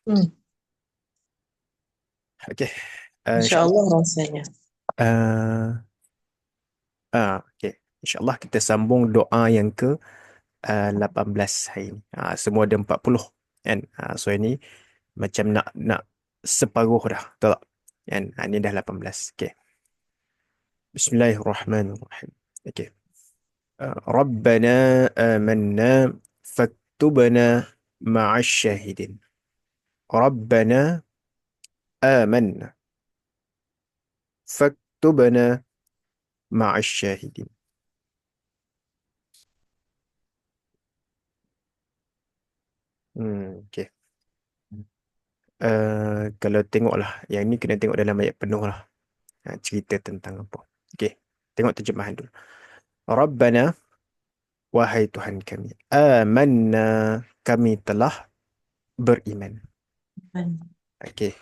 Hmm, Okey. Insya InsyaAllah. Allah rasanya. Uh, okey. InsyaAllah kita sambung doa yang ke 18 hari ni. Semua ada 40 kan. So ini macam nak separuh dah. Betul tak? Kan? Ini dah 18. Okey. Bismillahirrahmanirrahim. Okey. Rabbana amanna faktubna ma'ash syahidin. Rabbana amanna faktubna ma'ash syahidin. Okey. Kalau tengoklah, yang ni kena tengok dalam ayat penuh lah. Cerita tentang apa. Okey. Tengok terjemahan dulu. Rabbana, wahai Tuhan kami. Amanna, kami telah beriman. Okey.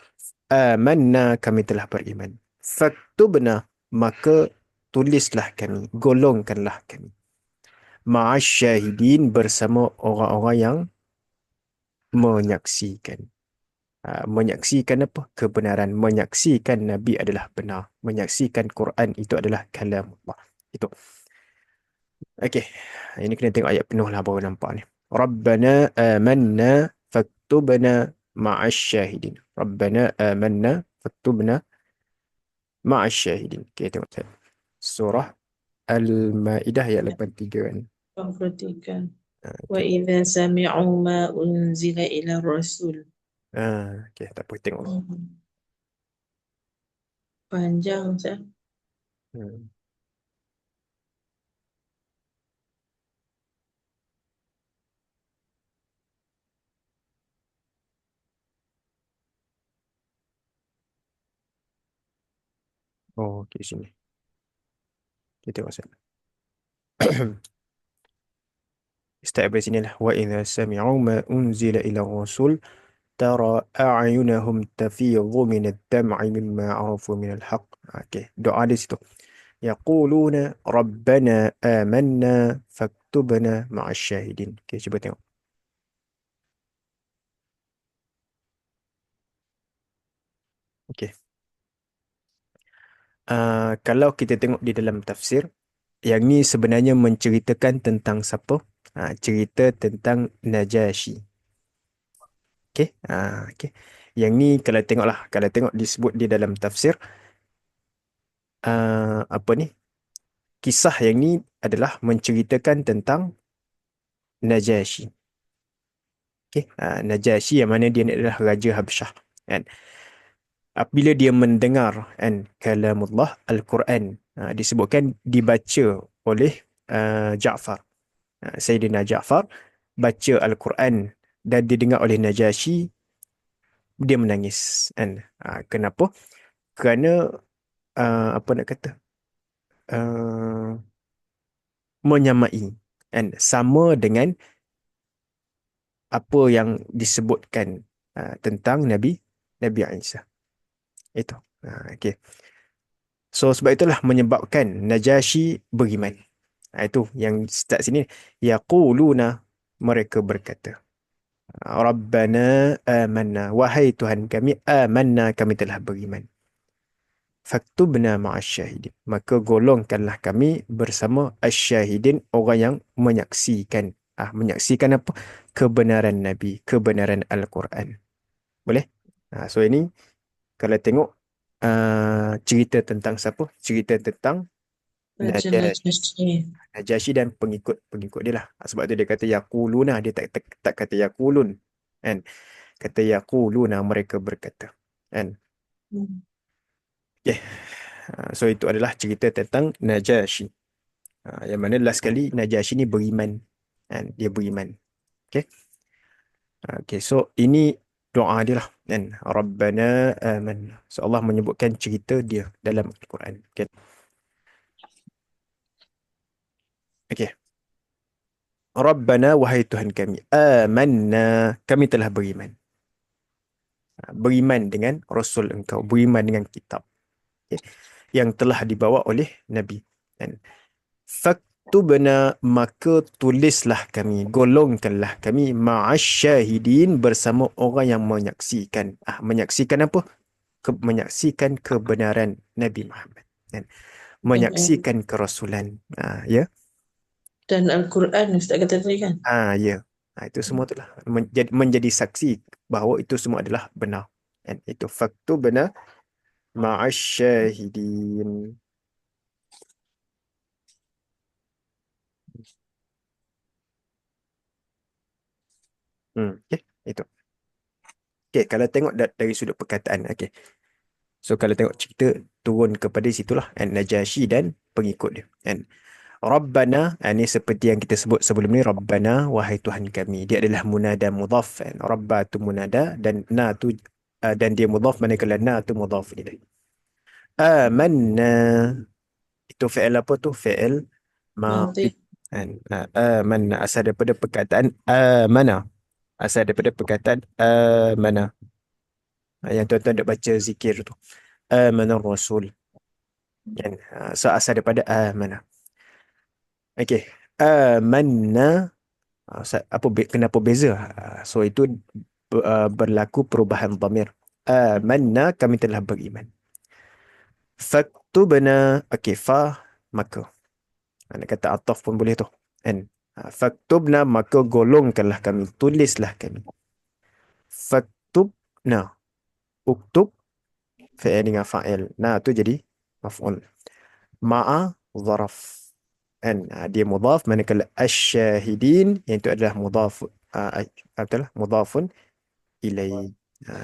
Amanna, kami telah beriman. Faktubna, maka tulislah kami, golongkanlah kami. Ma'asyahidin, bersama orang-orang yang menyaksikan. Menyaksikan apa? Kebenaran. Menyaksikan Nabi adalah benar. Menyaksikan Quran itu adalah kalam Allah. Itu. Okey. Ini kena tengok ayat penuh lah baru nampak ni. Rabbana amanna faktubna ma'asyahidin. Rabbana amanna faktubna ma'asyahidin. Okey, tengok saya. Surah Al-Ma'idah ayat 83 kan. 83. Wa Okey. idza sami'u ma unzila ila rasul. Okey, tak apa tengok. Hmm, Panjang saya. Hmm. Oh, okey sini. Kita tengok saya. Start dari sini lah. Wa idza sami'u ma unzila ila rasul tara a'yunahum tafidhu min ad-dam'i mimma 'arafu min al-haqq. Okey, doa di situ. Yaquluna rabbana amanna faktubna ma'asy syahidin. Okey, cuba tengok. Okey. Kalau kita tengok di dalam tafsir, yang ni sebenarnya menceritakan tentang siapa? Cerita tentang Najasyi. Okey. Okey. Yang ni kalau tengoklah, kalau tengok disebut di dalam tafsir, apa ni? Kisah yang ni adalah menceritakan tentang Najasyi. Okay. Najasyi yang mana dia adalah Raja Habsyah. Kan? Apabila dia mendengar kan, kalamullah Al-Quran, disebutkan dibaca oleh Ja'far. Sayyidina Ja'far baca Al-Quran dan didengar oleh Najasyi, dia menangis. Kan? Kenapa? Kerana apa nak kata? Uh, Menyamai. Kan? Sama dengan apa yang disebutkan tentang Nabi Isa. Itu. Okay. So sebab itulah menyebabkan Najasyi beriman. Itu yang start sini. Yaquluna, mereka berkata. Rabbana amanna. Wahai Tuhan kami, amanna, kami telah beriman. Faktubna ma'asyahidin. Maka golongkanlah kami bersama asyahidin, orang yang menyaksikan. Menyaksikan apa? Kebenaran Nabi, kebenaran Al-Quran. Boleh? So ini kalau tengok cerita tentang siapa? Cerita tentang Baca Najasyi. najasyi. Najasyi dan pengikut-pengikut dia lah. Sebab tu dia kata yaquluna, dia tak kata yaqulun. Kan? Kata yaquluna, mereka berkata. Kan? Hmm. Okay. So itu adalah cerita tentang Najasyi. Yang mana last kali Najasyi ni beriman. Kan? Dia beriman. Okay. Okay. So ini doa dia lah. Kan? Rabbana aman. So Allah menyebutkan cerita dia dalam Al-Quran. Okay. Okay. Rabbana, wahai Tuhan kami. Amanna, kami telah beriman. Beriman dengan Rasul engkau. Beriman dengan kitab. Okay. Yang telah dibawa oleh Nabi. Dan Faktubna, maka tulislah kami, golongkanlah kami ma'asyahidin, bersama orang yang menyaksikan. Menyaksikan apa? Menyaksikan kebenaran Nabi Muhammad. Kan? Mm-mm. Menyaksikan kerasulan. Ya. Dan Al-Quran Ustaz kata tadi kan. Ya. Itu semua itulah. Menjadi saksi bahawa itu semua adalah benar. Kan? Itu faktubna ma'asyahidin. Okay. Itu. Okay. Kalau tengok dari sudut perkataan. Okay. So kalau tengok cerita turun kepada situlah An-Najasyi dan pengikut dia. Kan? Rabbana, ini seperti yang kita sebut sebelum ni, Rabbana, wahai Tuhan kami. Dia adalah munada mudhaf. Kan? Rabba tu munada dan na tu dan dia mudhaf, manakala na tu mudhaf ni. Amanna, itu fi'il apa tu? Fi'il madhi. Nanti. Kan? Amanna asal daripada perkataan amana. Asal daripada perkataan amana. Yang tuan-tuan dah baca zikir tu. Amana Rasul. Kan? So asal daripada mana? Okey. Mana apa kenapa beza? So itu berlaku perubahan dhamir. Mana kami telah beriman. Faktubna, okey, fa maka. Nak kata ataf pun boleh tu. Kan? Faktubna, maka golongkanlah kami, tulislah kami. Faktubna, uktub fi'il dengan fa'il. Nah tu jadi maf'ul. Ma'a zaraf. Kan? Dia mudhaf, manakala asyahidin yang itu adalah mudhaf, adalah mudhafun ilai.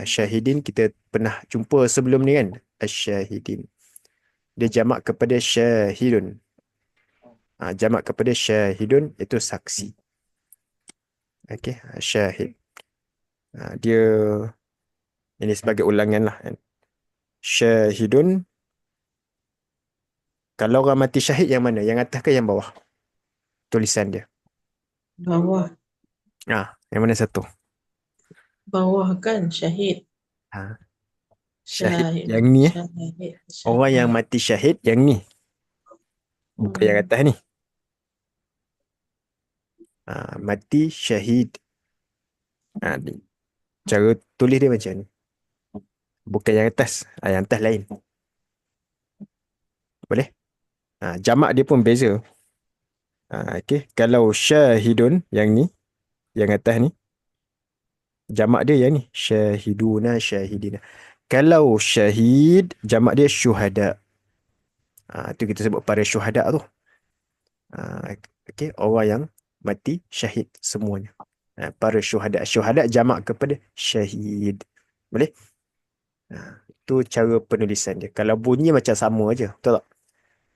Syahidin kita pernah jumpa sebelum ni kan, asyahidin dia jamak kepada syahidun. Jamak kepada syahidun itu saksi. Okey, syahid. Dia ini sebagai ulangan lah kan. Syahidun, kalau orang mati syahid yang mana, yang atas ke yang bawah tulisan dia? Bawah. Yang mana satu? Bawah kan syahid. ha, Syahid Syahid. yang ni. Syahid. Orang yang Syahid. mati syahid yang ni, bukan yang Hmm. atas ni. Mati syahid. Ni. Cara tulis dia macam ni. Bukan yang atas. Yang atas lain. Boleh? Jamak dia pun beza. Okay. Kalau syahidun yang ni, yang atas ni, jamak dia yang ni. Syahiduna, syahidina. Kalau syahid, jamak dia syuhada. Tu kita sebut para syuhada tu. Okay. Orang yang mati syahid semuanya. Para syuhada. Syuhada jamak kepada syahid. Boleh? Itu cara penulisan dia. Kalau bunyi macam sama aja. Betul tak?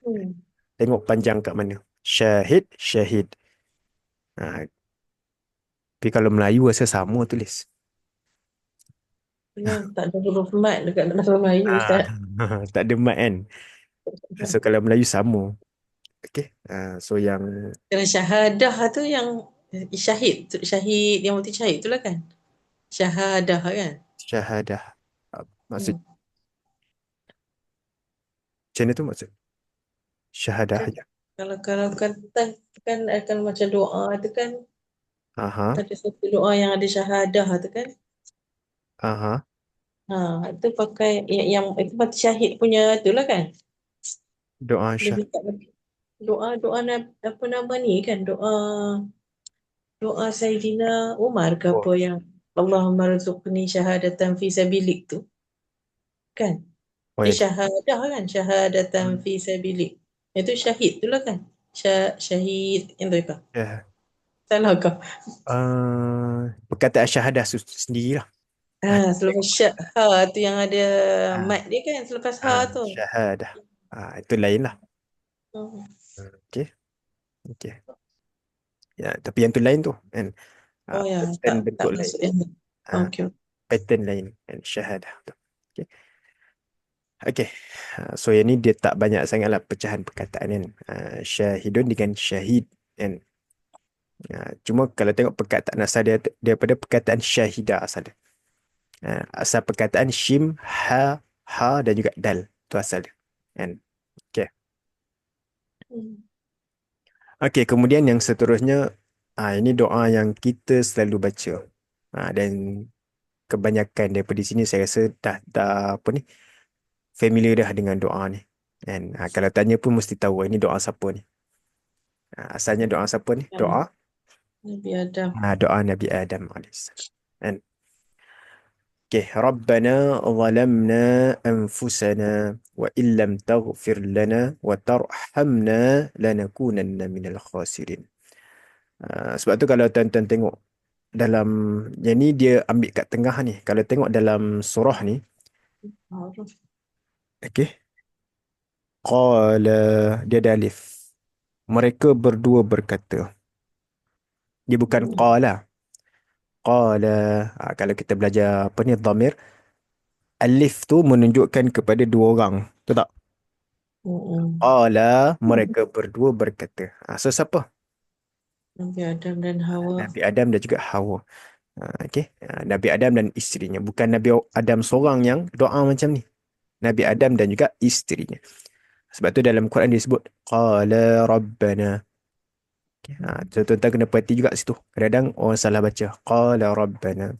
Hmm. Tengok panjang kat mana. Syahid, syahid. Tapi kalau Melayu rasa sama tulis. Memang tak ada huruf mat dekat dalam Melayu Ah, Ustaz. tak ada mat kan. So kalau Melayu sama. Okay. So yang Kalau syahadah tu yang syahid, syahid yang mati syahid itulah kan. Syahadah kan. syahadah. Maksud Hmm. macam mana tu maksud? Syahadah Kan je. kalau kan akan macam doa tu kan Aha. ada satu doa yang ada syahadah tu kan. Aha. Itu pakai yang itu mati syahid punya tu lah kan. Doa Dia syah. minta doa apa nama ni kan doa Saidina Umar ke Oh, apa yang Allahumma rzuqni syahadatan fi sabilik tu kan. oh Dia ya. syahadah kan syahadatan fi sabilik. Itu syahid tu lah kan. Syahid yang tu kah? Ya. Salah kah? Perkataan syahadah sendirilah. Ah, Selepas ha tu yang ada mat dia kan selepas ha tu. Syahadah. Itu lain lah. Hmm. Okay. Okay. Ya, tapi yang tu lain tu kan. Oh ya, Pattern tak bentuk lain. masuk yang ni. Ah, Okey. Pattern lain kan. Syahadah tu. Okay. Okay. So yang ni dia tak banyak sangatlah pecahan perkataan kan. Syahidun dengan syahid kan. Cuma kalau tengok perkataan asal dia daripada perkataan syahidah asal dia. Asal perkataan shim, ha dan juga dal. Tu asal dia. Kan. Okay. Hmm. Okey, kemudian yang seterusnya, ini doa yang kita selalu baca. Dan kebanyakan daripada sini saya rasa dah apa ni, familiar dah dengan doa ni. Dan kalau tanya pun mesti tahu ini doa siapa ni. Asalnya doa siapa ni? Yang Doa Nabi Adam. doa Nabi Adam alaihissalam. Kan? Okey, Rabbana zalamna anfusana wa illam taghfir lana wa tarhamna lanakunanna minal khasirin. Sebab tu kalau tuan-tuan tengok dalam yang ni dia ambil kat tengah ni. Kalau tengok dalam surah ni, Haruf. okey, qala dia ada alif. Mereka berdua berkata. Dia bukan qala. Qala. Kalau kita belajar apa ni dhamir, alif tu menunjukkan kepada dua orang. Betul tak? Qala mereka berdua berkata. So siapa? Nabi Adam dan Hawa. Nabi Adam dan juga Hawa. Okey. Nabi Adam dan isterinya. Bukan Nabi Adam seorang yang doa macam ni. Nabi Adam dan juga isterinya. Sebab tu dalam Quran disebut qala rabbana. Okay. Tuan-tuan kena perhati juga situ. Kadang-kadang orang salah baca qala rabbana.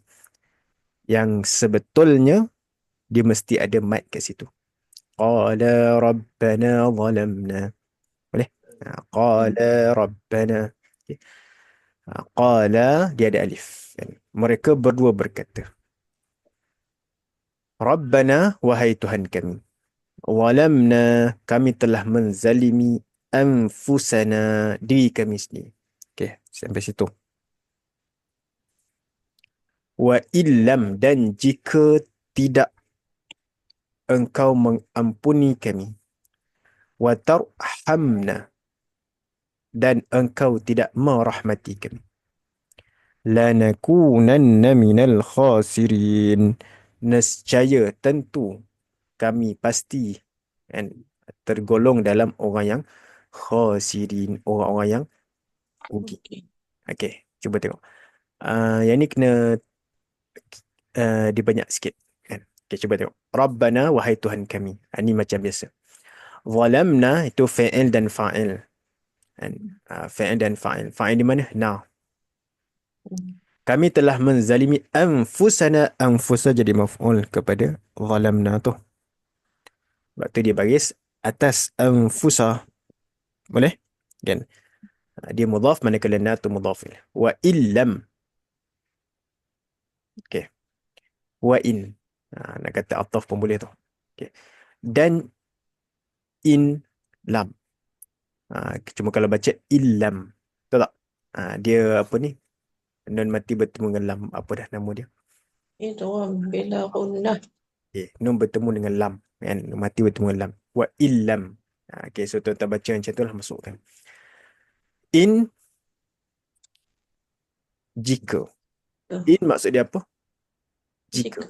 Yang sebetulnya dia mesti ada mat kat situ. Qala rabbana zalamna. Boleh? Qala rabbana. Okay. Qala dia ada alif. Mereka berdua berkata, Rabbana wahai Tuhan kami. Walamna kami telah menzalimi anfusana diri kami sendiri. Okey, sampai situ. Wa illam dan jika tidak engkau mengampuni kami. Wa tarhamna dan engkau tidak merahmati kami. Lanakunanna minal khasirin. Nescaya tentu kami pasti kan, tergolong dalam orang yang khasirin, orang-orang yang rugi. Okey. Okey, cuba tengok. Yang ni kena dia banyak sikit kan. Okey, cuba tengok. Rabbana wahai Tuhan kami. Ini macam biasa. Zalamna itu fa'il dan fa'il. Kan? Fa'il dan fa'il. Fa'il di mana? Nah. Kami telah menzalimi anfusana. Anfusa jadi maf'ul kepada zalamna tu. Sebab tu dia baris atas anfusa. Boleh? Kan? Dia mudhaf manakala na tu mudhaf. Wa illam. Okey. Wa in. Nak kata ataf pun boleh tu. Okay. Dan in lam. Cuma kalau baca illam. Betul tak? Dia apa ni? Nun mati bertemu dengan lam. Apa dah nama dia? Idgham bila gunnah. Okay. Nun bertemu dengan lam. Kan? Nun mati bertemu dengan lam. Wa illam. Okay, so tuan-tuan baca macam tu lah masukkan. In jika. In maksud dia apa? Jika.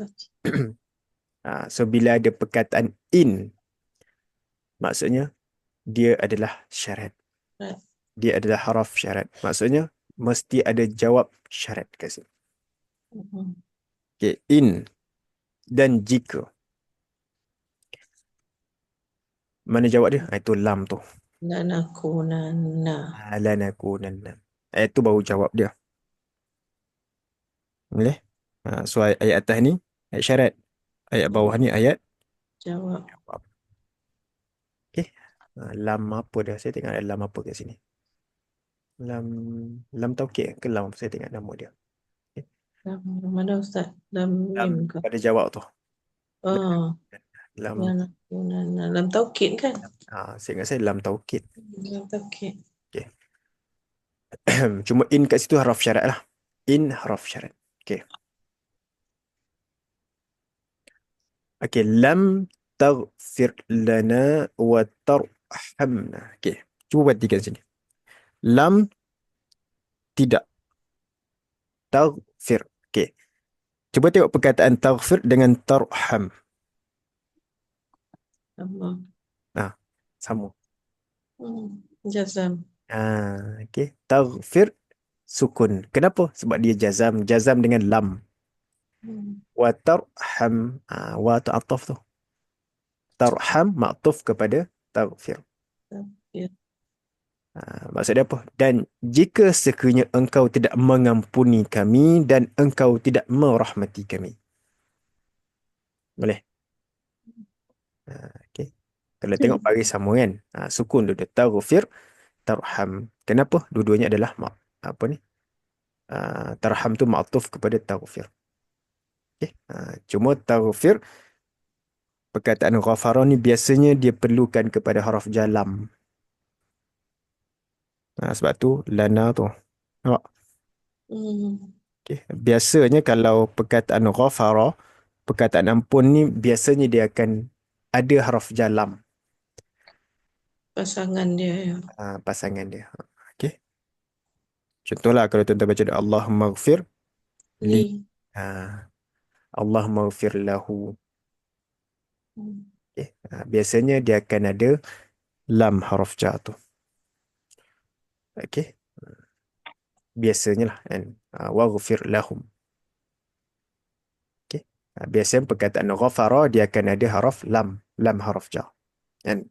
So bila ada perkataan in, maksudnya dia adalah syarat. Dia adalah haraf syarat. Maksudnya mesti ada jawab syarat kat sini. Okay, in dan jika. Mana jawab dia? Itu lam tu. Lanakunanna. Lanakunanna. Itu baru jawab dia. Boleh? So ayat atas ni ayat syarat. Ayat bawah ni ayat Jawab. jawab. Okay. Lam apa dia? Saya tengok ada lam apa kat sini. Lam taukid ke lam? Saya tengok nama dia. Okay. Lam mana Ustaz? Lam Lam mim ke? pada jawab tu. Lam. Lanakunanna. Lam taukid kan? Saya ingat saya lam taukid. Lam taukid. Okay. Cuma in kat situ haraf syarat lah. In haraf syarat. Okay. Okay. Lam taghfir lana wa tarhamna. Okay. Cuba perhatikan sini. Lam tidak. Taghfir. Okay. Cuba tengok perkataan taghfir dengan tarham. Allah. Sama. Jazam. Okay. Taghfir sukun. Kenapa? Sebab dia jazam. Jazam dengan lam. Wa tarham. Wa tu ataf tu. Tarham maktuf kepada taghfir. Ya. Maksud dia apa? Dan jika sekiranya engkau tidak mengampuni kami dan engkau tidak merahmati kami. Boleh? Okay. Kalau tengok baris sama kan, sukun dua-dua. Taghfir, tarham. Kenapa? Dua-duanya adalah apa ni? Tarham tu ma'tuf kepada taghfir. Okay. Cuma taghfir, perkataan ghafara ni biasanya dia perlukan kepada huruf jalam. Sebab tu lana tu. Nampak? Hmm. Okay. Biasanya kalau perkataan ghafara, perkataan ampun ni biasanya dia akan ada huruf jalam, Pasangan dia ya. pasangan dia. Okay. Contohlah kalau tuan-tuan baca doa Allahumma ghafir li. Li. Ah, Allahumma ghafir lahu. Hmm. Okay. Biasanya dia akan ada lam huruf jar tu. Okay. Biasanya lah kan. Waghfir lahum. Okay. Biasanya perkataan ghafara dia akan ada huruf lam. Lam huruf jar. Kan?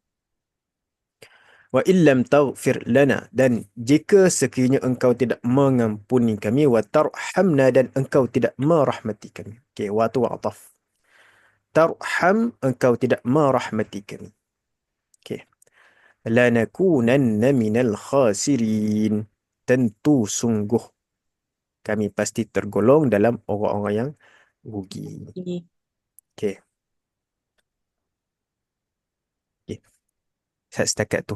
Wa illam taghfir lana, dan jika sekiranya engkau tidak mengampuni kami, wa tarhamna, dan engkau tidak merahmati kami. Okey, wa tu ataf. Tarham, engkau tidak merahmati kami. Okey. Lanakunanna minal khasirin. Tentu sungguh kami pasti tergolong dalam orang-orang yang rugi. Li. Okey. Okey. Setakat tu.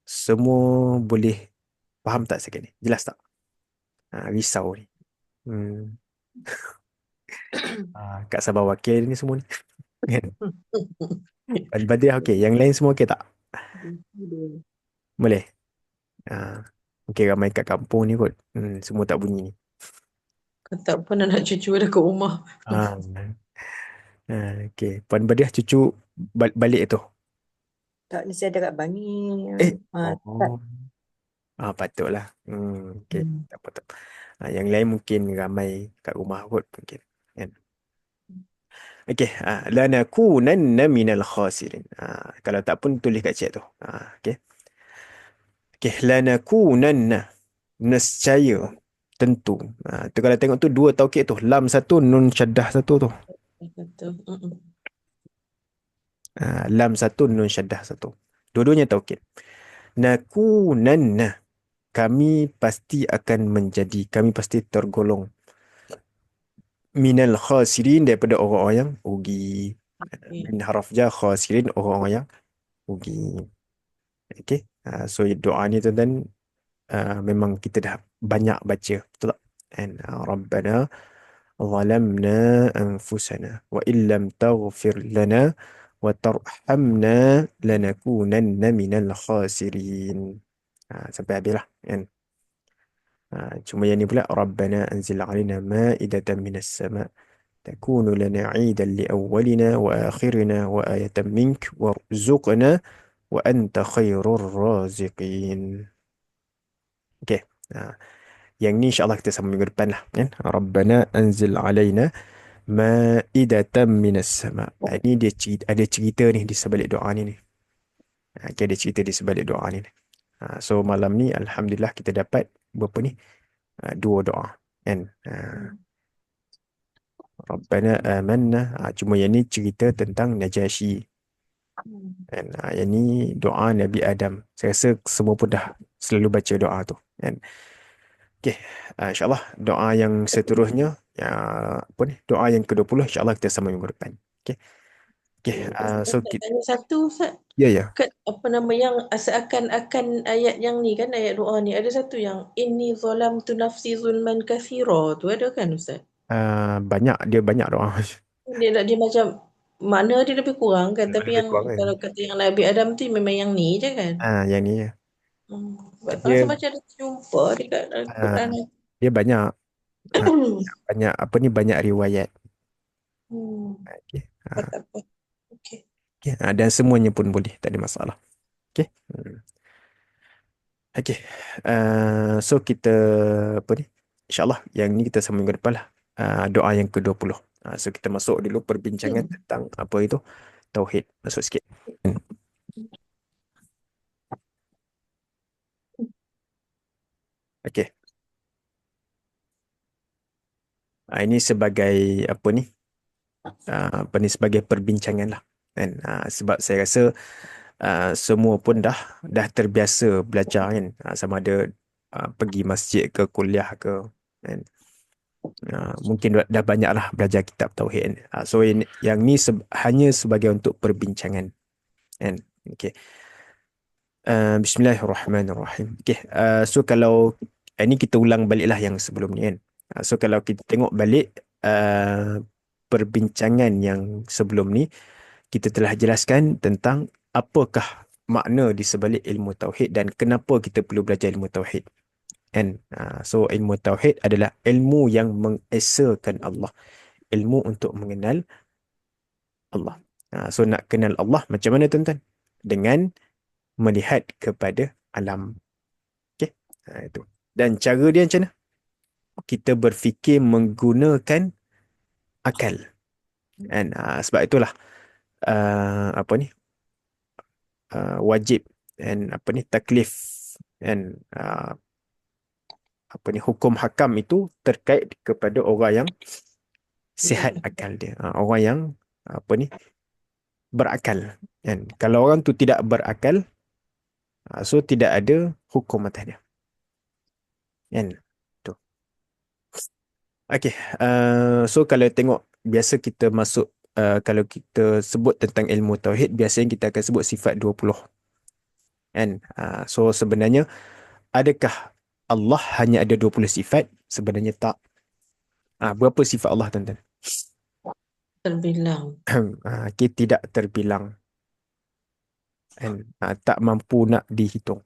Semua boleh faham tak sekali ni? Jelas tak? Risau ni. Hmm. Kak Sabah wakil ni semua ni. Kan? Al-Badiah okey. Yang lain semua okey tak? Boleh? Ah, okey, ramai kat kampung ni kot. Semua tak bunyi ni. Kau tak pernah nak cucu ada kat rumah. Ah, okey. Puan Badiah cucu balik tu. Tak mesti ada kat Bangi. Tak. Oh. Patutlah. Okey. Hmm. Tak apa, tak apa. Yang lain mungkin ramai kat rumah kot mungkin. Kan? Okey. Lanakunanna minal khasirin. Kalau tak pun tulis kat chat tu. Okey. Okey. Lanakunanna. Nescaya. Tentu. Tu kalau tengok tu dua taukid tu. Lam satu, nun syaddah satu tu. Betul. Mm-mm. Lam satu, nun syaddah satu. Dua-duanya taukid. Nakunanna. Kami pasti akan menjadi. Kami pasti tergolong. Minal khasirin, daripada orang-orang yang rugi. Okay. Min haraf jar khasirin, orang-orang yang rugi. Okay. So doa ni tuan-tuan, memang kita dah banyak baca. Betul tak? And Rabbana ظلمنا أنفسنا وإن لم تغفر لنا وترحمنا لنكونن من الخاسرين. Sampai habis lah kan. Cuma yang ni pula, Rabbana anzil alaina ma'idatan minas sama' takunu lana 'idan li awwalina wa akhirina wa ayatan mink warzuqna wa anta khairur raziqin. Okey. Yang ni insya-Allah kita sambung minggu depan lah kan. Rabbana anzil alaina ma'idatan minas sama'. Ini dia cerita, ada cerita ni di sebalik doa ni. Okay, ada cerita di sebalik doa ni. So malam ni alhamdulillah kita dapat berapa ni? Dua doa kan. Rabbana amanna. Cuma yang ni cerita tentang Najasyi. Kan? Yang ni doa Nabi Adam. Saya rasa semua pun dah selalu baca doa tu kan. Okay. InsyaAllah doa yang seterusnya, apa ni? Doa yang ke-20 insyaAllah kita sama minggu depan. Okay. Okay. So Ustaz tanya satu, Ustaz. ya. Kat apa nama yang seakan-akan ayat yang ni kan, ayat doa ni ada satu yang inni zalamtu nafsi zulman kathira tu, ada kan Ustaz? Dia banyak doa. Dia macam makna dia lebih kurang kan, tapi Lebih yang kurang kan. kalau kata yang Nabi Adam tu memang yang ni je kan. Yang ni ya. Rasa Dia macam ada jumpa dekat Al-Quran. dia banyak banyak apa ni, banyak riwayat. Okay. Tak apa. Okey. Okay. Dan semuanya pun boleh, tak ada masalah. Okay. Okay. So kita apa ni, InsyaAllah yang ni kita sambung minggu depan lah. Doa yang ke-20. So kita masuk dulu perbincangan tentang apa itu Tauhid. Masuk sikit. Okey. Ini sebagai apa ni? Apa ni, sebagai perbincangan lah. Kan? Sebab saya rasa semua pun dah terbiasa belajar kan. Sama ada pergi masjid ke kuliah ke kan. Mungkin dah banyak lah belajar kitab tauhid kan. So yang ni hanya sebagai untuk perbincangan kan. Okay. Bismillahirrahmanirrahim. Okay. So kalau ini kita ulang balik lah yang sebelum ni kan. So kalau kita tengok balik perbincangan yang sebelum ni, kita telah jelaskan tentang apakah makna di sebalik ilmu tauhid dan kenapa kita perlu belajar ilmu tauhid. Kan? So ilmu tauhid adalah ilmu yang mengesakan Allah. Ilmu untuk mengenal Allah. So nak kenal Allah macam mana tuan-tuan? Dengan melihat kepada alam. Okay? Itu. Dan cara dia macam mana? Kita berfikir menggunakan akal. And sebab itulah apa ni? Wajib dan apa ni, taklif dan apa ni, hukum hakam itu terkait kepada orang yang sihat akal dia. Orang yang apa ni, berakal. Kan? Kalau orang tu tidak berakal, so tidak ada hukum atas dia. Kan? Tu. Okey. So kalau tengok, biasa kita masuk, kalau kita sebut tentang ilmu tauhid, biasanya kita akan sebut sifat 20. Kan? So sebenarnya, adakah Allah hanya ada 20 sifat? Sebenarnya tak. Berapa sifat Allah, tuan-tuan? Terbilang. Okay, tidak terbilang. And, tak mampu nak dihitung.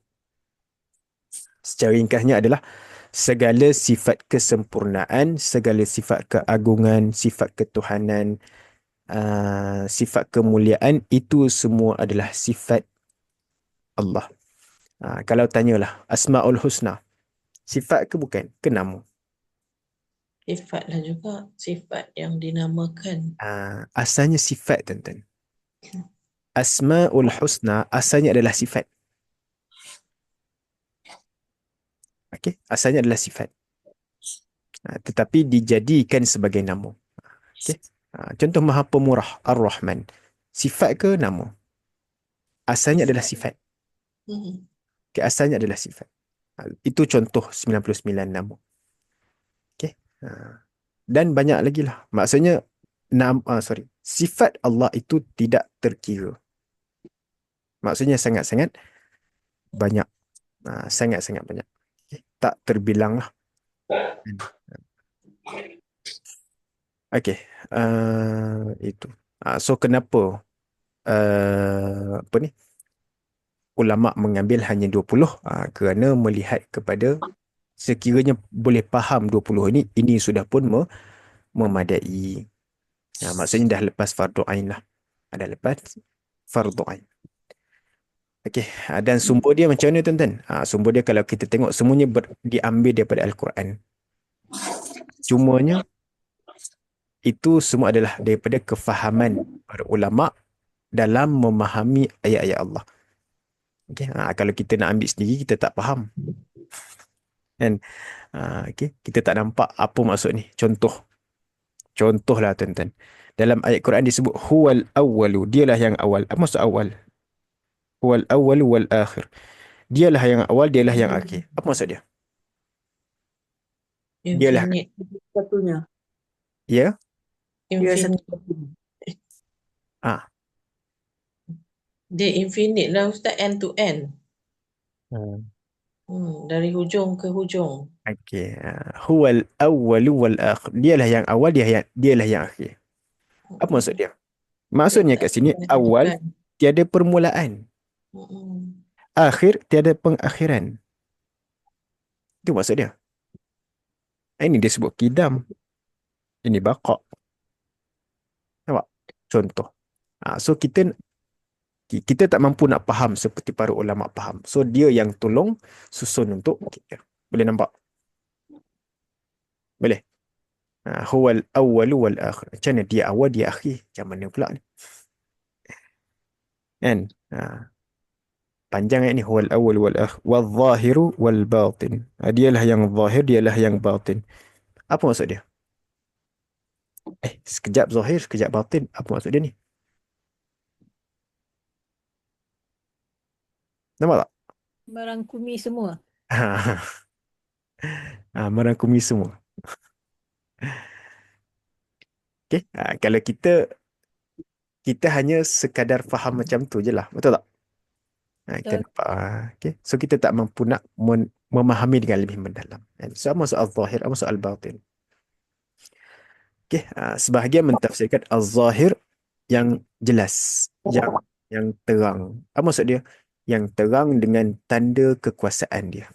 Secara ringkasnya adalah segala sifat kesempurnaan, segala sifat keagungan, sifat ketuhanan, sifat kemuliaan, itu semua adalah sifat Allah. Kalau tanyalah, Asma'ul Husna, sifat ke bukan? Ke nama? Sifatlah juga, sifat yang dinamakan. Asalnya sifat, tuan-tuan. Asma'ul Husna asalnya adalah sifat. Okey, asalnya adalah sifat. Tetapi dijadikan sebagai nama. Okey. Contoh Maha Pemurah, Ar-Rahman. Sifat ke nama? Asalnya adalah sifat. Okay, asalnya adalah sifat. Itu contoh 99 nama. Okey. Dan banyak lagi lah. Maksudnya, sifat Allah itu tidak terkira. Maksudnya sangat-sangat banyak. Sangat-sangat banyak. Okay. Tak terbilang lah. Okey. Itu. So kenapa apa ni, ulama mengambil hanya 20? Kerana melihat kepada, sekiranya boleh faham 20 ini sudah pun memadai. Maksudnya dah lepas fardu ain lah. Dah lepas fardu ain. Okey. Dan sumber dia macam mana, tuan-tuan? Sumber dia kalau kita tengok, semuanya diambil daripada Al-Quran. Cumanya itu semua adalah daripada kefahaman para ulama dalam memahami ayat-ayat Allah. Okay. Kalau kita nak ambil sendiri, kita tak faham. Kan? Okay. Kita tak nampak apa maksud ni. Contohlah, tuan-tuan. Dalam ayat Quran disebut huwal awwalu, dialah yang awal. Apa maksud awal? Huwal awwalu wal akhir. Dialah yang awal, dialah yang akhir. Apa maksud dia? Dialah, Infinite. Satunya. ya? Dia Infinite. satu. Dia infinite lah Ustaz, end to end. Dari hujung ke hujung. Okey. Huwal awwalu wal akhir. Dialah yang awal, dialah yang akhir. Apa maksud dia? Maksudnya kat sini, awal tiada permulaan, akhir tiada pengakhiran. Itu maksud dia. Ini dia sebut kidam. Ini baqa'. Nampak? Contoh. So kita tak mampu nak faham seperti para ulama faham. So dia yang tolong susun untuk kita. Boleh nampak? Boleh? Huwal awwalu wal akhir. Macam mana dia awal, dia akhir? Macam mana pula ni? Kan? Panjang ayat ni. Huwal awal wal zahiru wal batin. Dialah yang zahir, dialah yang batin. Apa maksud dia? Sekejap zahir, sekejap batin. Apa maksud dia ni? Nampak tak? Merangkumi semua. Merangkumi semua. Okay. Kalau kita hanya sekadar faham macam tu je lah. Betul tak? Kita Betul. nampak. Okay. So kita tak mampu nak memahami dengan lebih mendalam. So apa maksud al-zahir, apa maksud al-batin? Okay. Sebahagian mentafsirkan al-zahir yang jelas, yang terang. Apa maksud dia? Yang terang dengan tanda kekuasaan dia.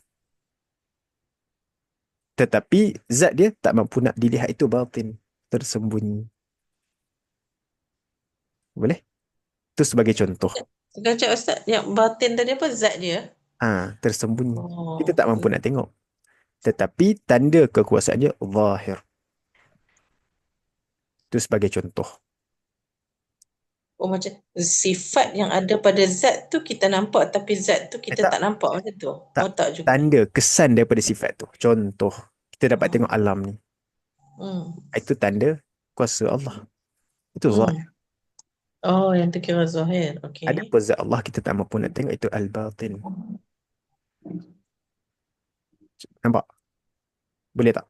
Tetapi zat dia tak mampu nak dilihat, itu batin, tersembunyi. Boleh? Itu sebagai contoh. Sekejap Ustaz, yang batin tadi apa? Zat dia? Tersembunyi. Oh, Kita tak mampu nak tengok. Tetapi tanda kekuasaan dia zahir. Itu sebagai contoh. oh macam sifat yang ada pada zat tu kita nampak, tapi zat tu kita tak nampak macam tu. Tak. Oh, tak juga. Tanda, kesan daripada sifat tu. Contoh, kita dapat tengok alam ni. Itu tanda kuasa Allah. Itu zahir. Oh, yang tu kira zahir. Okay. Ada pun zat Allah kita tak mampu nak tengok, itu al-batin. Nampak? Boleh tak?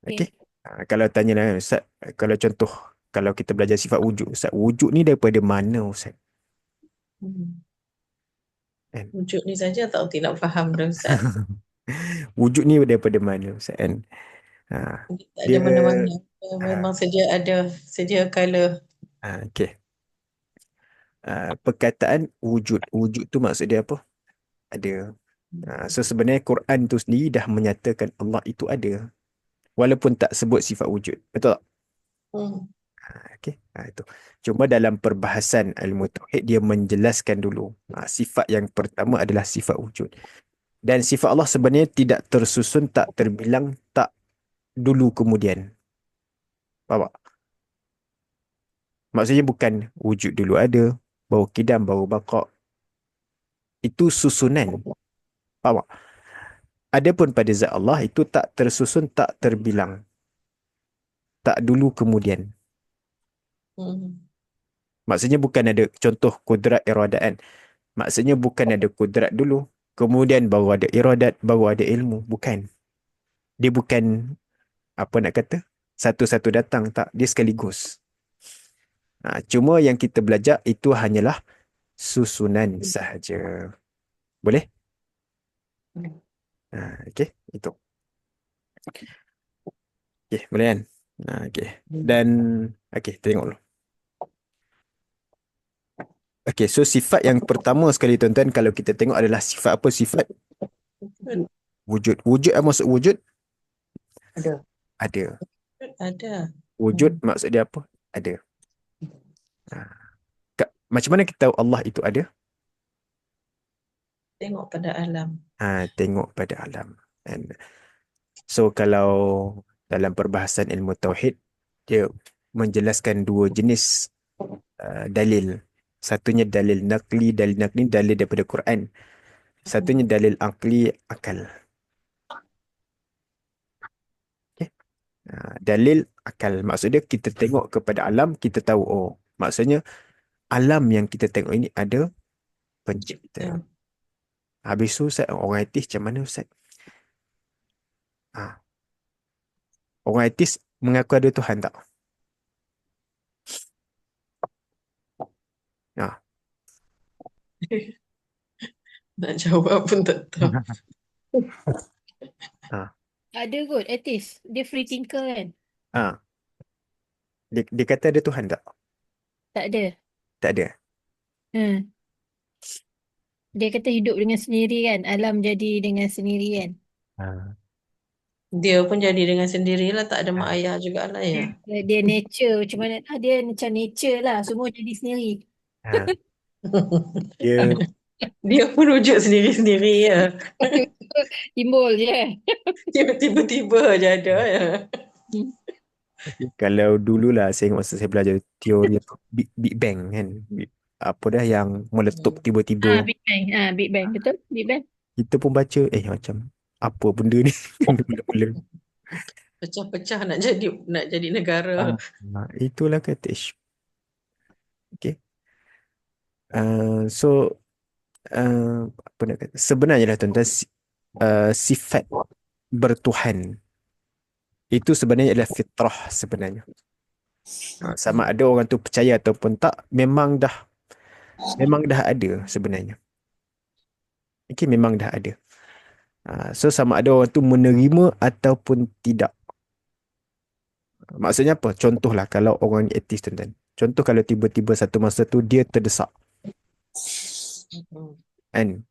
Okay. Kalau tanya lah, Ustaz, kalau contoh, kalau kita belajar sifat wujud, Ustaz, wujud ni daripada mana, Ustaz? Wujud ni saja tak nak faham dah, Ustaz. Wujud ni daripada mana, Ustaz? Tak ada mana-mana. Memang sedia kala. Okay. Perkataan wujud. Wujud tu maksud dia apa? Ada. So sebenarnya Quran tu sendiri dah menyatakan Allah itu ada. Walaupun tak sebut sifat wujud. Betul tak? Okay. Itu. Cuma dalam perbahasan ilmu tauhid dia menjelaskan dulu. Sifat yang pertama adalah sifat wujud. Dan sifat Allah sebenarnya tidak tersusun, tak terbilang, tak dulu kemudian. Faham tak? Maksudnya bukan wujud dulu ada, baru kidam, baru baqa'. Itu susunan. Faham tak? Adapun pada zat Allah itu tak tersusun, tak terbilang. Tak dulu kemudian. Maksudnya bukan ada contoh kudrat iradaan. Maksudnya bukan ada kudrat dulu, kemudian baru ada iradat, baru ada ilmu. Bukan. Dia bukan, apa nak kata, satu-satu datang. Tak, dia sekaligus. Cuma yang kita belajar itu hanyalah susunan sahaja. Boleh? Okay, itu. Okay, boleh kan? Okay. Dan, okay, tengok dulu. Okay, so sifat yang pertama sekali tuan-tuan, kalau kita tengok adalah sifat apa? Sifat wujud. Wujud apa maksud wujud? Ada. Wujud maksud dia apa? Ada. Macam mana kita tahu Allah itu ada? Tengok pada alam. Tengok pada alam. So kalau dalam perbahasan ilmu tauhid, dia menjelaskan dua jenis dalil. Satunya dalil naqli, dalil daripada Quran. Satunya dalil akli, akal. Okay. Dalil akal, maksudnya kita tengok kepada alam, kita tahu, oh, maksudnya alam yang kita tengok ini ada pencipta. Habis tu Ustaz, orang etis macam mana Ustaz? Orang etis mengaku ada Tuhan tak? Nak jawab pun tak tahu. Ada kot etis. Dia free thinker kan? Dia kata ada Tuhan tak? Tak ada. Tak ada. Dia kata hidup dengan sendiri kan? Alam jadi dengan sendiri kan? Dia pun jadi dengan sendirilah, tak ada mak ayah jugalah ya. Dia nature macam mana? Dia macam nature lah. Semua jadi sendiri. Dia pun wujud sendiri-sendiri ya. Timbul je. Tiba-tiba je ada ya. Kalau dululah saya ingat masa saya belajar teori Big Bang kan. apa dah yang meletup tiba-tiba. Big Bang. Big Bang. Betul? Big Bang. Kita pun baca macam apa benda ni mula-mula. Pecah-pecah nak jadi negara. Itulah kata ish. Okay. So apa nak kata, sebenarnya lah tuan-tuan, sifat bertuhan itu sebenarnya adalah fitrah sebenarnya. Sama ada orang tu percaya ataupun tak, memang dah ada sebenarnya. Okay, memang dah ada. So sama ada orang tu menerima ataupun tidak. Maksudnya apa? Contohlah kalau orang ni ateis, tuan-tuan. Contoh kalau tiba-tiba satu masa tu dia terdesak. Kan?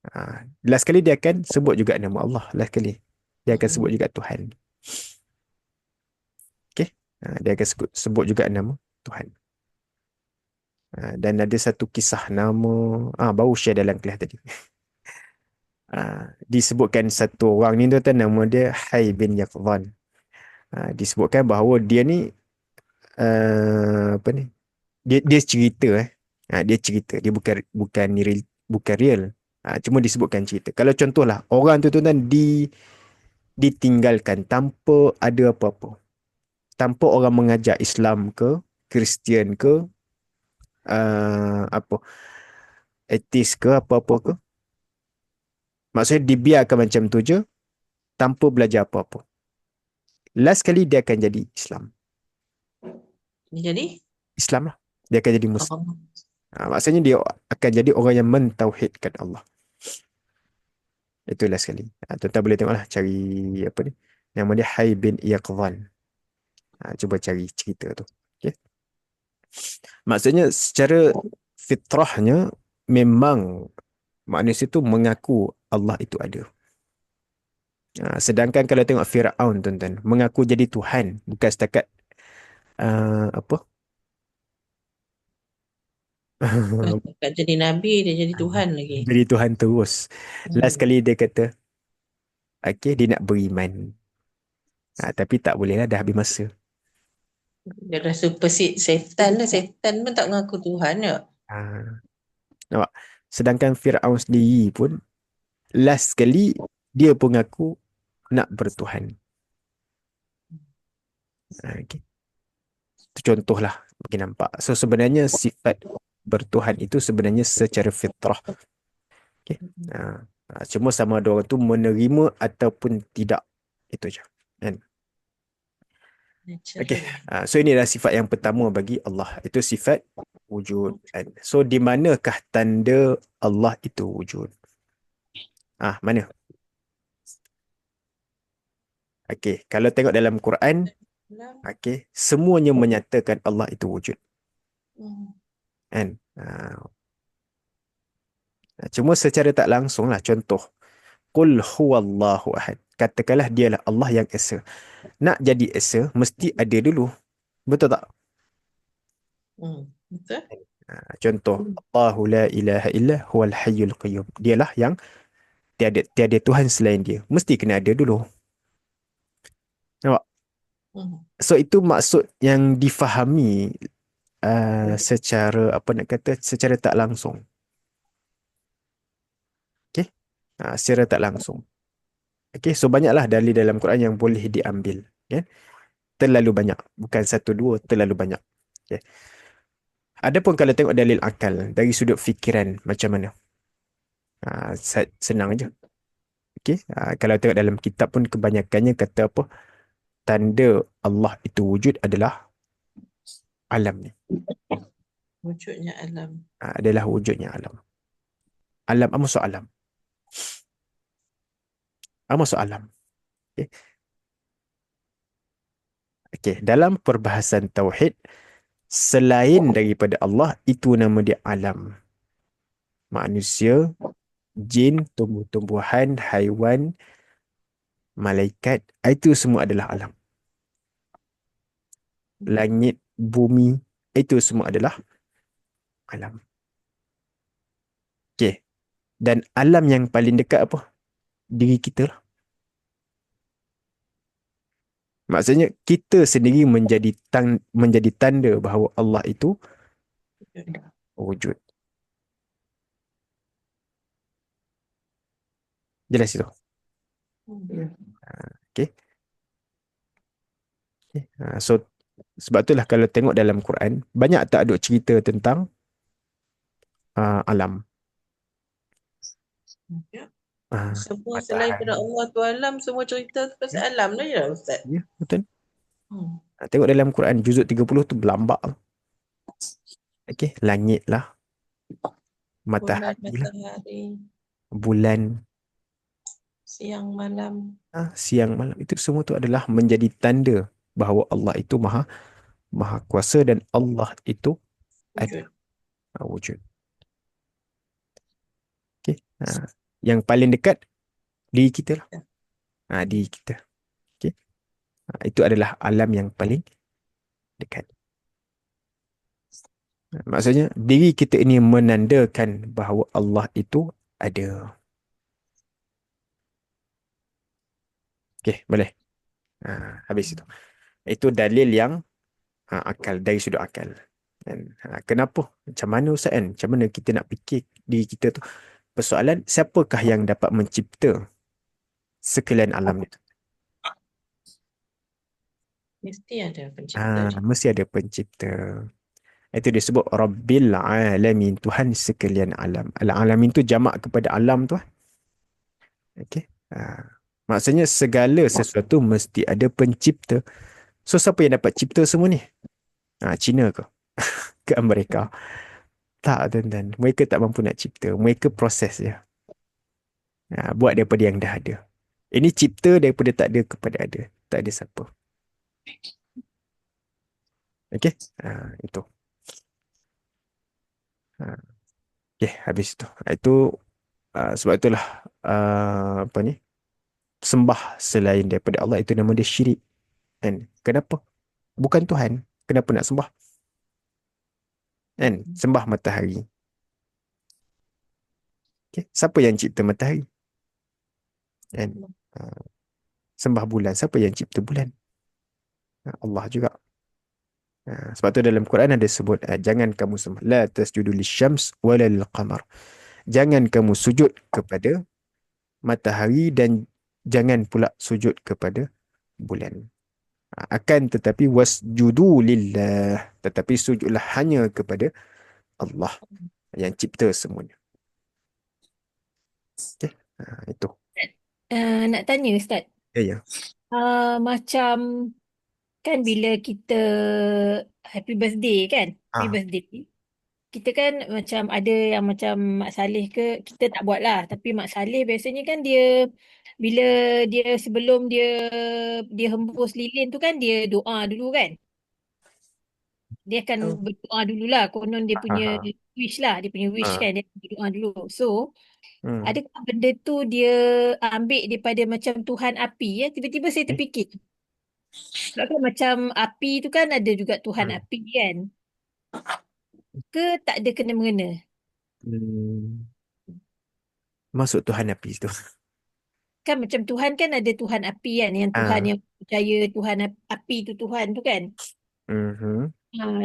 Last kali dia akan sebut juga nama Allah. Last kali. Dia akan sebut juga Tuhan. Okay? Dia akan sebut juga nama Tuhan. Dan ada satu kisah nama, baru share dalam kelas tadi. Disebutkan satu orang ni, tuan-tuan, nama dia Hai bin Yaqdhan. Disebutkan bahawa dia ni apa ni? Dia cerita dia cerita, dia bukan real. Cuma disebutkan cerita. Kalau contohlah orang tu, tuan-tuan, ditinggalkan tanpa ada apa-apa. Tanpa orang mengajar Islam ke, Kristian ke, apa, ateis ke, apa-apa ke. Maksudnya dibiarkan macam tu je tanpa belajar apa-apa. Last kali dia akan jadi Islam. Dia jadi? Islam lah. Dia akan jadi Muslim. Oh. Maksudnya dia akan jadi orang yang mentauhidkan Allah. Itulah sekali. Tuan-tuan boleh tengoklah, cari apa ni, nama dia Hai bin Yaqdhan. Cuba cari cerita tu. Okay. Maksudnya secara fitrahnya memang manusia tu mengaku Allah itu ada. Sedangkan kalau tengok Firaun, tuan-tuan, mengaku jadi Tuhan, bukan setakat apa? Tak jadi Nabi, dia jadi Tuhan lagi. Jadi Tuhan terus. Last kali dia kata, okay, dia nak beriman. Tapi tak boleh lah, dah habis masa. Dia rasa persit setan lah. Setan pun tak mengaku Tuhan ya. Nampak? Sedangkan Firaun sendiri pun last kali dia pun ngaku nak bertuhan. Okay. Itu contohlah, bagi nampak. So sebenarnya sifat bertuhan itu sebenarnya secara fitrah. Okay. Cuma sama ada orang tu menerima ataupun tidak. Itu je. Kan? Okay. So ini adalah sifat yang pertama bagi Allah. Itu sifat wujud. So di manakah tanda Allah itu wujud? Mana? Okay. Kalau tengok dalam Quran, okay, semuanya menyatakan Allah itu wujud. Kan? Cuma secara tak langsung lah. Contoh, Qul huwallahu ahad. Katakanlah dialah Allah yang esa. Nak jadi esa, mesti ada dulu. Betul tak? Betul. Contoh, Allahu la ilaha illa huwal hayyul qayyum. Dialah yang tiada Tuhan selain dia. Mesti kena ada dulu. Nampak? So itu maksud yang difahami secara apa nak kata, secara tak langsung. Okay? Secara tak langsung. Okay, so banyaklah dalil dalam Quran yang boleh diambil. Okay? Terlalu banyak. Bukan satu dua, terlalu banyak. Okay. Adapun kalau tengok dalil akal, dari sudut fikiran macam mana? Senang je. Okay? Kalau tengok dalam kitab pun kebanyakannya kata apa? Tanda Allah itu wujud adalah alam ni. Wujudnya alam. Adalah wujudnya alam. Alam, maksud alam. Maksud alam. Okay. Okay. Dalam perbahasan tauhid, selain daripada Allah, itu nama dia alam. Manusia, jin, tumbuh-tumbuhan, haiwan, malaikat, itu semua adalah alam. Langit, bumi, itu semua adalah alam. Okay. Dan alam yang paling dekat apa? Diri kita lah. Maksudnya kita sendiri menjadi tanda bahawa Allah itu wujud. Jelas itu. Hmm. Okay. So sebab itulah kalau tengok dalam Quran banyak tak ada cerita tentang alam. Ya. Ah, Semua selain pada matahari. Allah tu alam, semua cerita tu pasal Ya, alam dah ya Ustaz. ya, betul. Hmm. Tengok dalam Quran juzuk 30 tu berlambak. Okay. Langit lah, Bulan, matahari lah, matahari, bulan, siang, malam, siang, malam. Itu semua tu adalah menjadi tanda bahawa Allah itu maha maha kuasa dan Allah itu ada wujud. wujud. Okay. Yang paling dekat diri kita lah. Ya. Diri kita. Okay. Itu adalah alam yang paling dekat. Maksudnya diri kita ini menandakan bahawa Allah itu ada. Okay, boleh. Habis itu. Itu dalil yang akal, dari sudut akal. Dan kenapa? Macam mana Ustaz kan? Macam mana kita nak fikir diri kita tu? Persoalan, siapakah yang dapat mencipta sekalian alam itu? Mesti ada pencipta dia. Mesti ada pencipta. Itu disebut Rabbil Alamin, Tuhan sekalian alam. Al-Alamin tu jamak kepada alam tu. Okay. Maksudnya segala sesuatu mesti ada pencipta. So siapa yang dapat cipta semua ni? Cina ke? Ke Amerika? Tak, tuan-tuan. Mereka tak mampu nak cipta. Mereka proses je. Buat daripada yang dah ada. Ini cipta daripada tak ada kepada ada. Tak ada siapa. Okay? Itu. Okay, habis itu. Itu sebab itulah apa ni? Sembah selain daripada Allah itu nama dia syirik. Kan? Kenapa? Bukan Tuhan. Kenapa nak sembah? Kan? Sembah matahari. Okay? Siapa yang cipta matahari? Kan? Sembah bulan. Siapa yang cipta bulan? Allah juga. Sebab tu dalam Quran ada sebut jangan kamu sembah la tasjudu lisyams wala lilqamar. Jangan kamu sujud kepada matahari dan jangan pula sujud kepada bulan. Akan tetapi wasjudu lillah, tetapi sujudlah hanya kepada Allah yang cipta semuanya. Okey. Itu. Nak tanya Ustaz, Ya, ya. macam kan bila kita happy birthday kan, happy Ah, birthday, kita kan macam ada yang macam Mak Saleh ke, kita tak buat lah. Tapi Mak Saleh biasanya kan dia, bila dia sebelum dia dia hembus lilin tu kan, dia doa dulu kan. Dia akan Oh. berdoa dululah. Konon dia punya ah, wish lah. Dia punya wish ah. kan. Dia berdoa dulu. So, Hmm. adakah benda tu dia ambil daripada macam Tuhan api ya? Tiba-tiba saya Eh. terfikir. Sebab kan macam api tu kan ada juga Tuhan Hmm. api kan. Ke tak ada kena-mengena? Hmm. Masuk Tuhan api itu. Kan macam Tuhan kan ada Tuhan api kan. Yang Tuhan Ah. yang percaya Tuhan api tu Tuhan tu kan. Mhm.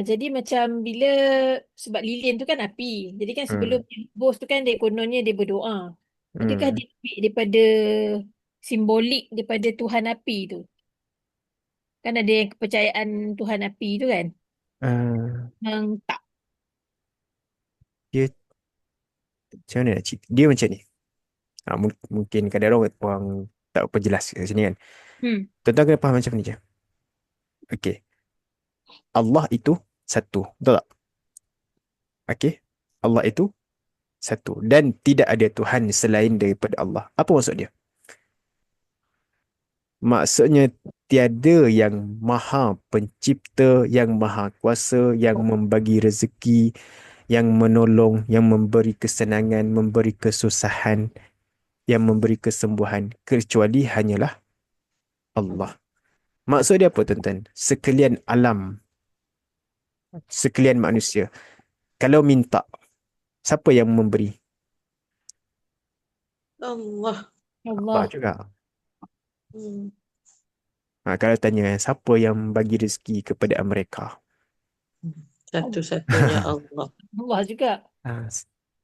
Jadi macam bila sebab lilin tu kan api. Jadi kan sebelum Hmm. dia bos tu kan dia kononnya dia berdoa. Adakah Hmm. dia ambil daripada simbolik daripada Tuhan api tu? Kan ada yang kepercayaan Tuhan api tu kan? Ah, Yang tak. dia macam mana nak cerita? Dia macam ni. Mungkin kadang-kadang orang tak perjelas kat sini kan. Hmm. Tuan-tuan kena faham macam ni je. Okey. Allah itu satu. Betul tak? Okey. Allah itu satu. Dan tidak ada Tuhan selain daripada Allah. Apa maksud dia? Maksudnya tiada yang maha pencipta, yang maha kuasa, yang membagi rezeki, yang menolong, yang memberi kesenangan, memberi kesusahan, yang memberi kesembuhan. Kecuali hanyalah Allah. Maksud dia apa tuan-tuan? Sekalian alam, sekalian manusia. Kalau minta, siapa yang memberi? Allah. Allah Allah. juga. Hmm. Kalau tanya, siapa yang bagi rezeki kepada mereka? Satu-satunya Allah. Allah juga.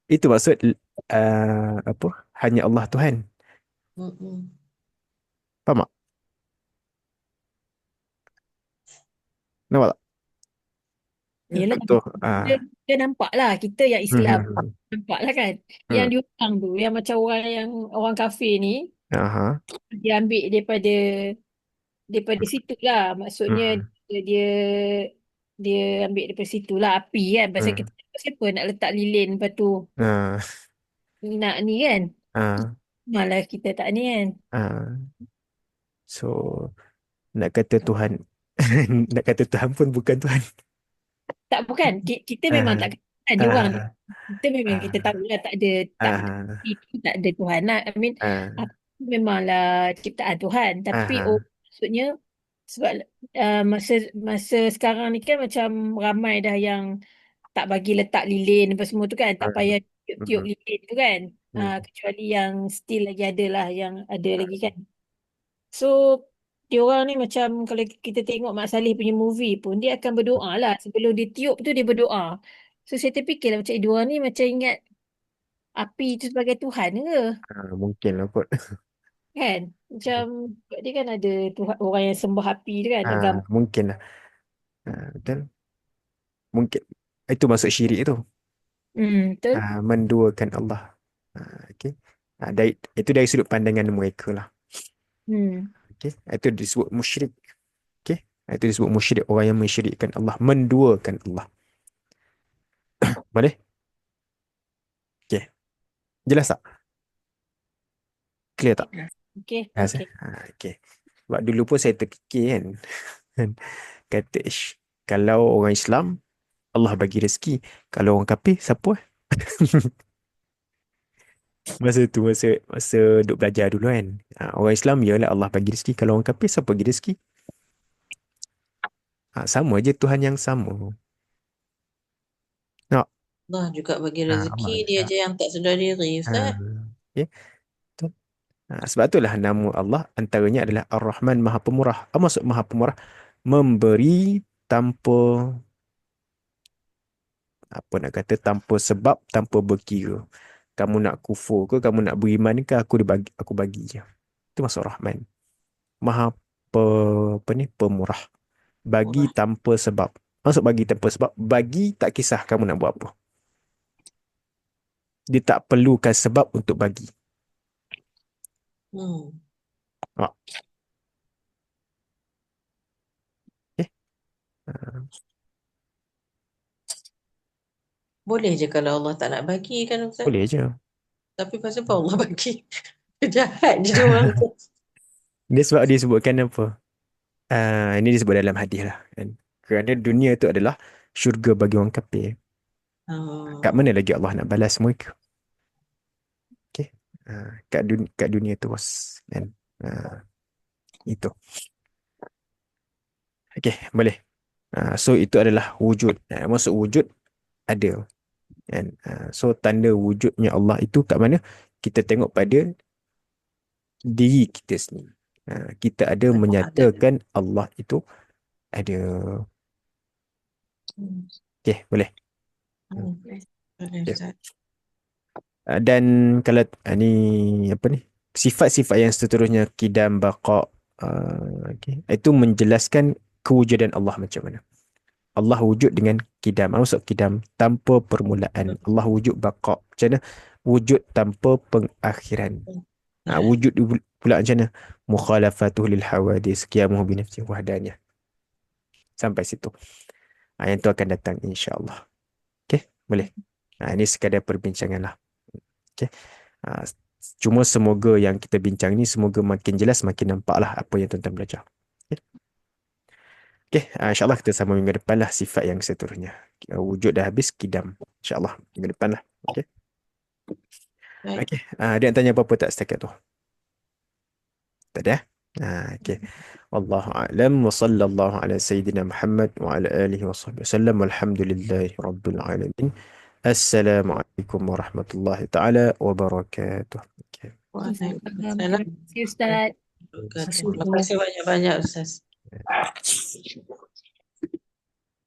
Itu maksud apa? Hanya Allah Tuhan. Mm-mm. Faham tak? Nampak tak? Yelah, Contoh. kita nampak lah, kita yang Islam nampak lah kan. Yang Hmm. diorang tu, yang macam orang kafir ni, Aha. dia ambil daripada situ lah. Maksudnya Hmm. dia dia ambil daripada situ lah api kan. Pasal Hmm. kita siapa nak letak lilin lepas tu Ah. nak ni kan. Ah. Malah kita tak ni kan. Ah. So nak kata Tuhan nak kata Tuhan pun bukan Tuhan. Tak, bukan. Kita memang Ah. tak kan dia orang. Ah. Kita memang kita Ah. tahu lah Ah. itu tak ada Tuhan lah. I mean, Ah. memanglah ciptaan Tuhan. Tapi Ah. maksudnya sebab masa masa sekarang ni kan macam ramai dah yang tak bagi letak lilin apa semua tu kan. Tak payah tiup-tiup Hmm. lilin tu kan. Hmm. Kecuali yang still lagi ada lah yang ada lagi kan. So, diorang ni macam kalau kita tengok Mak Saleh punya movie pun, dia akan berdoa lah. Sebelum dia tiup tu, dia berdoa. So, saya terfikir lah macam diorang ni macam ingat api tu sebagai Tuhan ke? Mungkin lah kot. Kan? Macam, sebab dia kan ada Tuhan, orang yang sembah api tu kan, agama. Mungkin lah. Betul. Mungkin. Itu masuk syirik tu. Betul? Menduakan Allah. Okay. Itu dari sudut pandangan mereka lah. Hmm. Okay. Itu disebut musyrik. Okay. Itu disebut musyrik. Orang yang mensyirikkan Allah. Menduakan Allah. Boleh? Okay. Jelas tak? Clear tak? Okay, Jelas, okay. Okay. Sebab dulu pun saya terfikir kan. Kata, kalau orang Islam, Allah bagi rezeki. Kalau orang kafir, siapa? Masa duk belajar dulu kan. Orang Islam, yalah Allah bagi rezeki. Kalau orang kafir, siapa bagi rezeki? Sama je Tuhan yang sama. Tak? Allah juga bagi Allah rezeki, dia juga. je yang tak sedar diri, Ustaz. Okay. Betul. Sebab itulah nama Allah antaranya adalah Ar-Rahman, Maha Pemurah. Apa maksud Maha Pemurah? Memberi tanpa, apa nak kata, tanpa sebab, tanpa berkira. Kamu nak kufur ke, kamu nak beriman ke, aku bagi je. Itu maksud Rahman. Maha Pemurah. Bagi Murah. tanpa sebab. Maksud bagi tanpa sebab, bagi tak kisah kamu nak buat apa. Dia tak perlukan sebab untuk bagi. Hmm. Ah. Okay. Boleh je kalau Allah tak nak bagi kan, Ustaz. Boleh je. Tapi pasal apa Allah bagi? Jahat je dia orang tu. Dia sebab dia sebutkan apa? Ini disebut dalam hadis lah. Kan? Kerana dunia itu adalah syurga bagi orang kafir. Kat mana lagi Allah nak balas mereka? Okay. Kat dunia terus. Kan? Itu. Okay, boleh. So itu adalah wujud. Maksud wujud ada. Kan? So tanda wujudnya Allah itu kat mana? Kita tengok pada diri kita sendiri. Kita ada menyatakan Allah itu ada. Okay, boleh. Boleh, Okay. Ustaz. Dan kalau ni apa ni? Sifat-sifat yang seterusnya kidam, baqa, okay, itu menjelaskan kewujudan Allah macam mana. Allah wujud dengan kidam. Maksud kidam tanpa permulaan. Allah wujud baqa. Macam mana? Wujud tanpa pengakhiran. Wujud pula macam mana? Mukhalafatuh lil hawadis qiyamuhu bi nafsihi wahdaniyah. Sampai situ. Yang tu akan datang insya-Allah. Okey, boleh. Ini sekadar perbincangan lah. Okey. Cuma semoga yang kita bincang ni semoga makin jelas, makin nampak lah apa yang tuan-tuan belajar. Okey. Okay, insyaAllah kita sama minggu depan lah sifat yang seterusnya. Wujud dah habis, kidam. InsyaAllah minggu depan lah. Okay. Okay. Ada yang tanya apa-apa tak setakat tu? Tak ada? Okay. Wallahu a'lam wa sallallahu ala sayyidina Muhammad wa ala alihi wa sahbihi wasallam walhamdulillahi rabbil alamin. Assalamualaikum warahmatullahi ta'ala wabarakatuh. Okay. Waalaikumsalam. Terima kasih, Ustaz. Terima kasih banyak-banyak, Ustaz.